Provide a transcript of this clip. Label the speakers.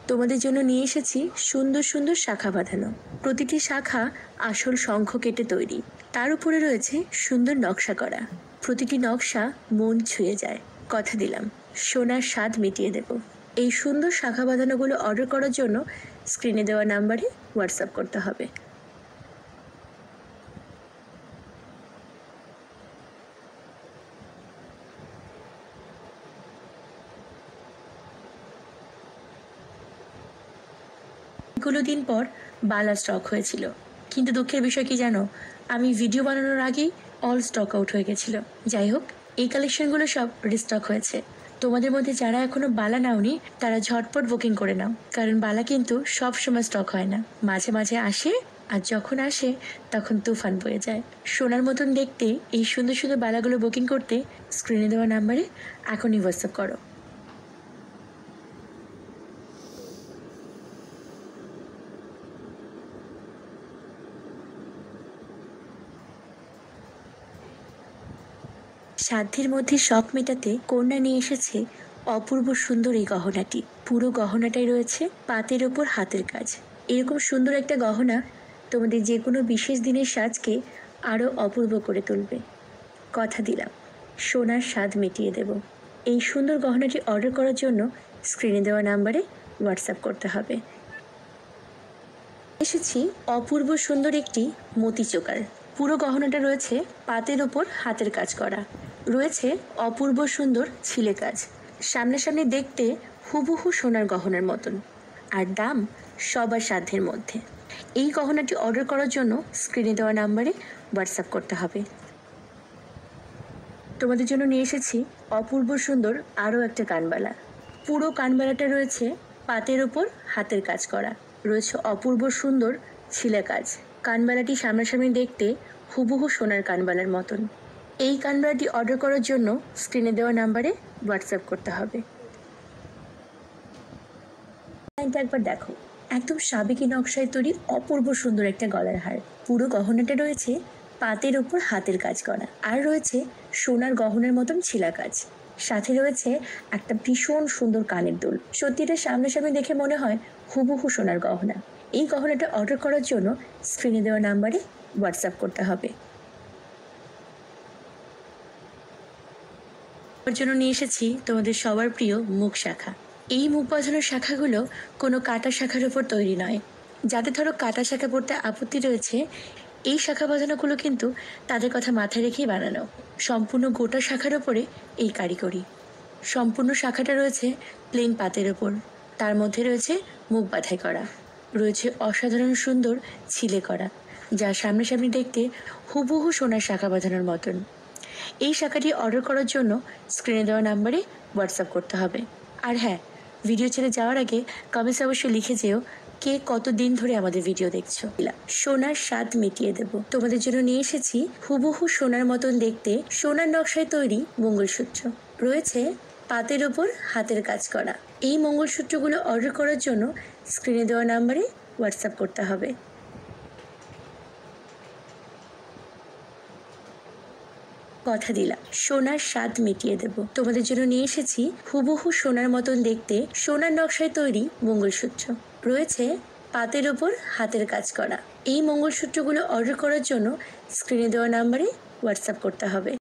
Speaker 1: তোমাদের জন্য নিয়ে এসেছি সুন্দর সুন্দর শাখা বাঁধানো। প্রতিটি শাখা আসল শঙ্খ কেটে তৈরি, তার উপরে রয়েছে সুন্দর নকশা করা। প্রতিটি নকশা মন ছুঁয়ে যায়। কথা দিলাম, সোনার স্বাদ মিটিয়ে দেব। এই সুন্দর শাখা বাঁধানোগুলো অর্ডার করার জন্য স্ক্রিনে দেওয়া নাম্বারে হোয়াটসঅ্যাপ করতে হবে। এগুলো দিন পর বালা স্টক হয়েছিল, কিন্তু দুঃখের বিষয় কি জানো, আমি ভিডিও বানানোর আগেই অল স্টক আউট হয়ে গেছিল। যাই হোক, এই কালেকশনগুলো সব রিস্টক হয়েছে। তোমাদের মধ্যে যারা এখনো বালা নাওনি তারা ঝটপট বুকিং করে নাও, কারণ বালা কিন্তু সব সময় স্টক হয় না, মাঝে মাঝে আসে, আর যখন আসে তখন তুফান বয়ে যায়। সোনার মতন দেখতে এই সুন্দর সুন্দর বালাগুলো বুকিং করতে স্ক্রিনে দেওয়া নাম্বারে এখনই হোয়াটসঅ্যাপ করো। সাধ্যের মধ্যে শখ মেটাতে কন্যা নিয়ে এসেছে অপূর্ব সুন্দর এই গহনাটি। পুরো গহনাটাই রয়েছে পাতের ওপর হাতের কাজ। এরকম সুন্দর একটা গহনা তোমাদের যে কোনো বিশেষ দিনের সাজকে আরও অপূর্ব করে তুলবে। কথা দিলাম, সোনার স্বাদ মিটিয়ে দেব। এই সুন্দর গহনাটি অর্ডার করার জন্য স্ক্রিনে দেওয়া নাম্বারে হোয়াটসঅ্যাপ করতে হবে। এসেছি অপূর্ব সুন্দর একটি মতি চোকার। পুরো গহনাটা রয়েছে পাতের ওপর হাতের কাজ করা, রয়েছে অপূর্ব সুন্দর ছিলে কাজ। সামনাসামনি দেখতে হুবহু সোনার গহনার মতন, আর দাম সবার সাধ্যের মধ্যে। এই গহনাটি অর্ডার করার জন্য স্ক্রিনে দেওয়া নাম্বারে হোয়াটসঅ্যাপ করতে হবে। তোমাদের জন্য নিয়ে এসেছি অপূর্ব সুন্দর আরও একটা কানবালা। পুরো কানবালাটা রয়েছে পাতের ওপর হাতের কাজ করা, রয়েছে অপূর্ব সুন্দর ছিলে কাজ। কানবালাটি সামনাসামনি দেখতে হুবহু সোনার কানবালার মতন। এই কানবালাটি অর্ডার করার জন্য স্ক্রিনে দেওয়া নাম্বারে হোয়াটসঅ্যাপ করতে হবে। লাইনটা একবার দেখো, একদম সাবেকি নকশায় তৈরি অপূর্ব সুন্দর একটা গলার হার। পুরো গহনাটা রয়েছে পাতের ওপর হাতের কাজ করা, আর রয়েছে সোনার গহনার মতন ছিলা কাজ। সাথে রয়েছে একটা ভীষণ সুন্দর কানের দুল। সত্যি এটা সামনাসামনি দেখে মনে হয় হুবহু সোনার গহনা। এই গহনাটা অর্ডার করার জন্য স্ক্রিনে দেওয়া নাম্বারে হোয়াটসঅ্যাপ করতে হবে। ওর জন্য নিয়ে এসেছি তোমাদের সবার প্রিয় মুখ শাখা। এই মুখ বাঁধানোর শাখাগুলো কোনো কাটা শাখার উপর তৈরি নয়। যাদের ধরো কাটা শাখা পড়তে আপত্তি রয়েছে, এই শাখা বাঁধানোগুলো কিন্তু তাদের কথা মাথায় রেখেই বানানো। সম্পূর্ণ গোটা শাখার ওপরে এই কারিগরি। সম্পূর্ণ শাখাটা রয়েছে প্লেন পাতের ওপর, তার মধ্যে রয়েছে মুখ বাঁধাই করা, রয়েছে অসাধারণ সুন্দর ছিলে করা, যা সামনাসামনি দেখতে হুবহু সোনার শাখা বাঁধানোর মতন। এই শাখাটি অর্ডার করার জন্য স্ক্রিনে দেওয়া নাম্বারে হোয়াটসঅ্যাপ করতে হবে। আর হ্যাঁ, ভিডিও ছেড়ে যাওয়ার আগে কমেন্টস অবশ্যই লিখে যেও কে কতদিন ধরে আমাদের ভিডিও দেখছো। সোনার স্বাদ মিটিয়ে দেব। তোমাদের জন্য নিয়ে এসেছি হুবহু সোনার মতন দেখতে সোনার নকশায় তৈরি মঙ্গলসূত্র, রয়েছে পাতের ওপর হাতের কাজ করা। এই মঙ্গলসূত্রগুলো অর্ডার করার জন্য স্ক্রিনে দেওয়া নাম্বারে হোয়াটসঅ্যাপ করতে হবে। কথা দিলাম, সোনার স্বাদ মিটিয়ে দেব। তোমাদের জন্য নিয়ে এসেছি হুবহু সোনার মতন দেখতে সোনার নকশায় তৈরি মঙ্গলসূত্র, রয়েছে পাতের ওপর হাতের কাজ করা। এই মঙ্গলসূত্রগুলো অর্ডার করার জন্য স্ক্রিনে দেওয়া নাম্বারে হোয়াটসঅ্যাপ করতে হবে।